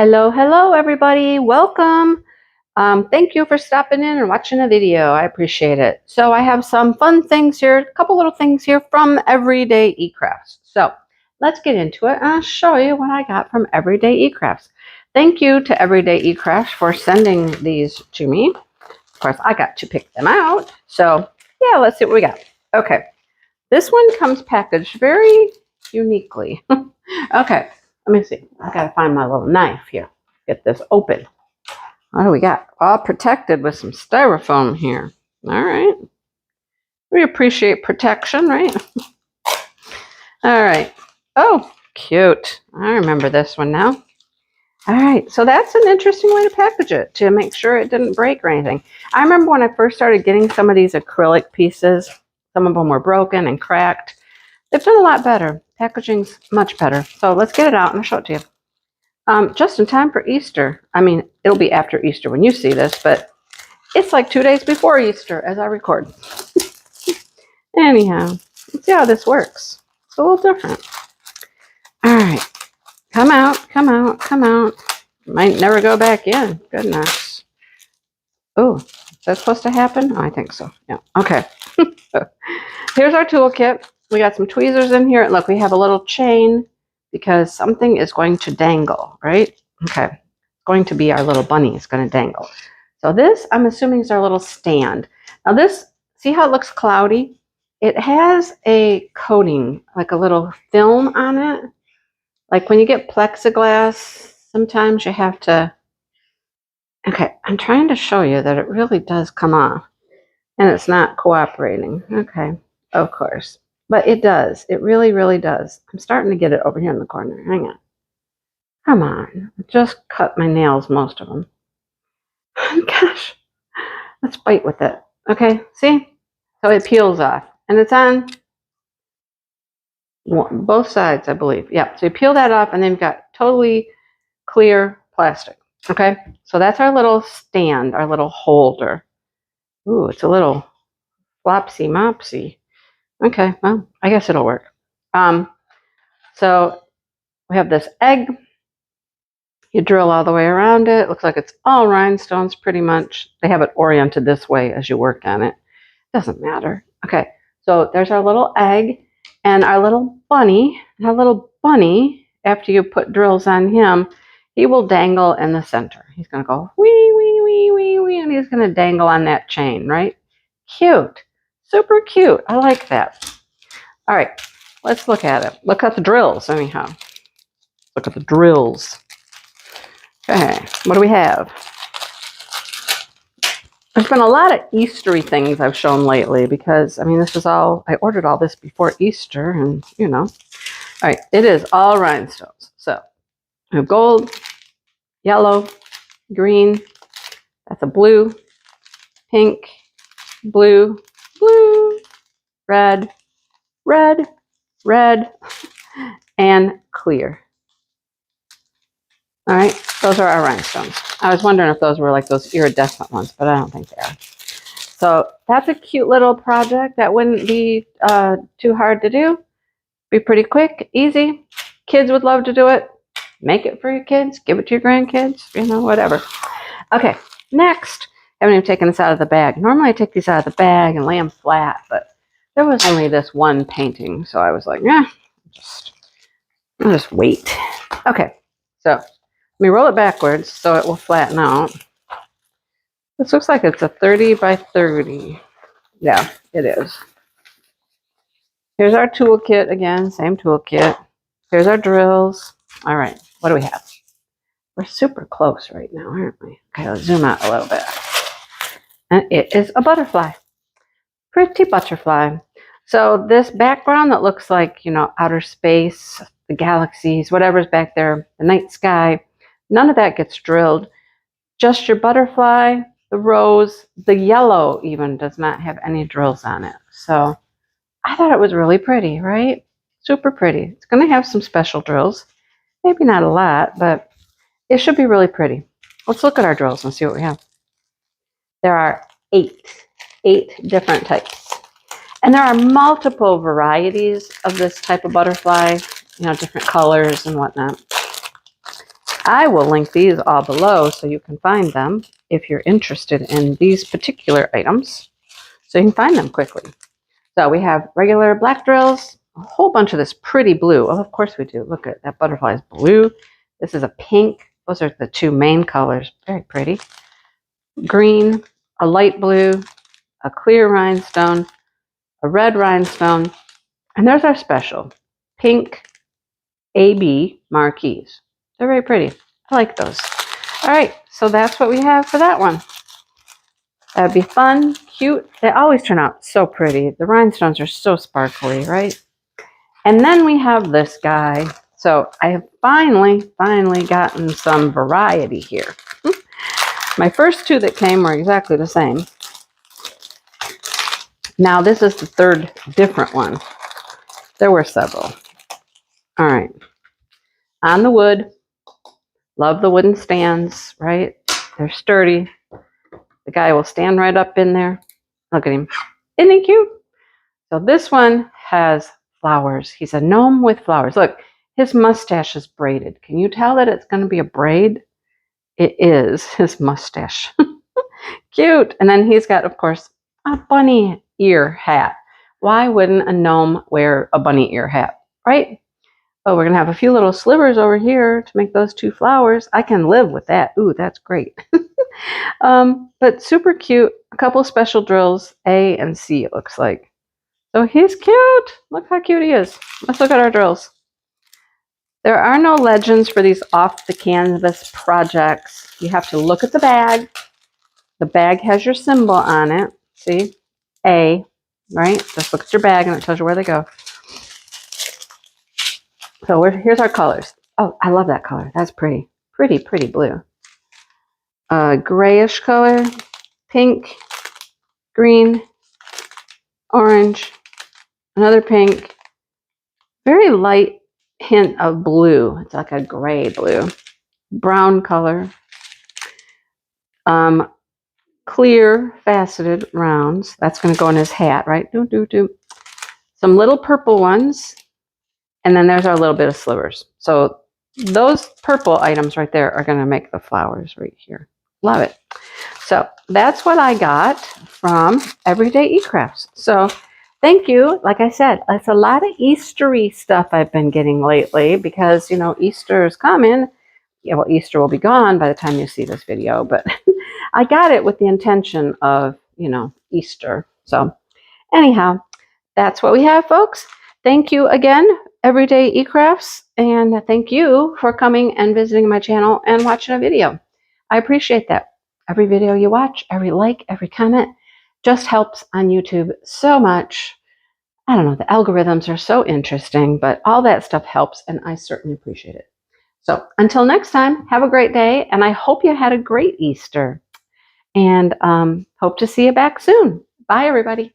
Hello, hello, everybody. Welcome. Thank you for stopping in and watching the video. I appreciate it. So I have some fun things here, a couple little things here from Everydayecrafts. So let's get into it and I'll show you what I got from Everydayecrafts. Thank you to Everydayecrafts for sending these to me. Of course, I got to pick them out. So yeah, let's see what we got. Okay, this one comes packaged very uniquely. Okay. Let me see. I gotta find my little knife here. Get this open. What do we got? All protected with some styrofoam here. All right. We appreciate protection, right? All right. Oh, cute. I remember this one now. All right. So that's an interesting way to package it to make sure it didn't break or anything. I remember when I first started getting some of these acrylic pieces, some of them were broken and cracked. They've done a lot better. Packaging's much better. So let's get it out and I'll show it to you. Just in time for Easter. I mean, it'll be after Easter when you see this, but it's like 2 days before Easter as I record. Anyhow, let's see how this works. It's a little different. All right. Come out, come out, come out. Might never go back in. Goodness. Oh, is that supposed to happen? Oh, I think so. Yeah. Okay. Here's our toolkit. We got some tweezers in here. Look, we have a little chain because something is going to dangle, right? Okay. It's going to be our little bunny. It's going to dangle. So this, I'm assuming, is our little stand. Now this, see how it looks cloudy? It has a coating, like a little film on it. Like when you get plexiglass, sometimes you have to... Okay, I'm trying to show you that it really does come off. And it's not cooperating. Okay, of course. But it does. It really, really does. I'm starting to get it over here in the corner. Hang on. Come on. I just cut my nails, most of them. Gosh. Let's bite with it. Okay, see? So it peels off. And it's on both sides, I believe. Yeah, so you peel that off, and then you've got totally clear plastic. Okay, so that's our little stand, our little holder. Ooh, it's a little flopsy-mopsy. Okay, well, I guess it'll work. So we have this egg. You drill all the way around it. Looks like it's all rhinestones pretty much. They have it oriented this way as you work on it. Doesn't matter. Okay, so there's our little egg and our little bunny. And our little bunny, after you put drills on him, he will dangle in the center. He's going to go wee, wee, wee, wee, wee, and he's going to dangle on that chain, right? Cute. Super cute. I like that. All right, let's look at it. Look at the drills, anyhow. Look at the drills. Okay, what do we have? There's been a lot of Eastery things I've shown lately because, I mean, this is all, I ordered all this before Easter and, you know. All right, it is all rhinestones. So, we have gold, yellow, green, that's a blue, pink, blue, blue, red, red, red, and clear. All right, those are our rhinestones. I was wondering if those were like those iridescent ones, but I don't think they are. So that's a cute little project. That wouldn't be too hard to do. Be pretty quick, easy. Kids would love to do it. Make it for your kids. Give it to your grandkids. You know, whatever. Okay, next. I haven't even taken this out of the bag. Normally I take these out of the bag and lay them flat, but there was only this one painting, so I was like, yeah, I'll just wait. Okay, so let me roll it backwards so it will flatten out. This looks like it's a 30 by 30. Yeah, it is. Here's our toolkit again, same toolkit. Here's our drills. All right, what do we have? We're super close right now, aren't we? Okay, let's zoom out a little bit. And it is a butterfly. Pretty butterfly. So this background that looks like, you know, outer space, the galaxies, whatever's back there, the night sky, none of that gets drilled. Just your butterfly, the rose, the yellow even does not have any drills on it. So I thought it was really pretty, right? Super pretty. It's going to have some special drills. Maybe not a lot, but it should be really pretty. Let's look at our drills and see what we have. There are eight different types. And there are multiple varieties of this type of butterfly, you know, different colors and whatnot. I will link these all below so you can find them if you're interested in these particular items, so you can find them quickly. So we have regular black drills, a whole bunch of this pretty blue. Oh, of course we do. Look at that butterfly is blue. This is a pink. Those are the two main colors. Very pretty. Green, a light blue, a clear rhinestone, a red rhinestone, and there's our special pink AB marquees. They're very pretty. I like those. All right, so that's what we have for that one. That'd be fun, cute. They always turn out so pretty. The rhinestones are so sparkly, right? And then we have this guy. So I have finally gotten some variety here. My first two that came were exactly the same. Now this is the third different one. There were several. All right. On the wood. Love the wooden stands, right? They're sturdy. The guy will stand right up in there. Look at him. Isn't he cute? So this one has flowers. He's a gnome with flowers. Look, his mustache is braided. Can you tell that it's going to be a braid? It is his mustache. Cute. And then he's got, of course, a bunny ear hat. Why wouldn't a gnome wear a bunny ear hat, right? Oh, we're going to have a few little slivers over here to make those two flowers. I can live with that. Ooh, that's great. But super cute. A couple special drills, A and C, it looks like. So he's cute. Look how cute he is. Let's look at our drills. There are no legends for these off the canvas projects. You have to look at the bag. The bag has your symbol on it. See? A, right? Just look at your bag and it tells you where they go. So here's our colors. Oh, I love that color. That's pretty. Pretty blue. Grayish color, pink, green, orange, another pink, very light hint of blue. It's like a gray blue. Brown color. Clear faceted rounds. That's going to go in his hat, right? Some little purple ones. And then there's our little bit of slivers. So those purple items right there are going to make the flowers right here. Love it. So that's what I got from Everydayecrafts. So thank you. Like I said, it's a lot of Eastery stuff I've been getting lately because, you know, Easter is coming. Yeah, well, Easter will be gone by the time you see this video, but I got it with the intention of, you know, Easter. So anyhow, that's what we have, folks. Thank you again, Everydayecrafts, and thank you for coming and visiting my channel and watching a video. I appreciate that. Every video you watch, every like, every comment just helps on YouTube so much. I don't know, the algorithms are so interesting, but all that stuff helps, and I certainly appreciate it. So until next time, have a great day, and I hope you had a great Easter, and hope to see you back soon. Bye, everybody.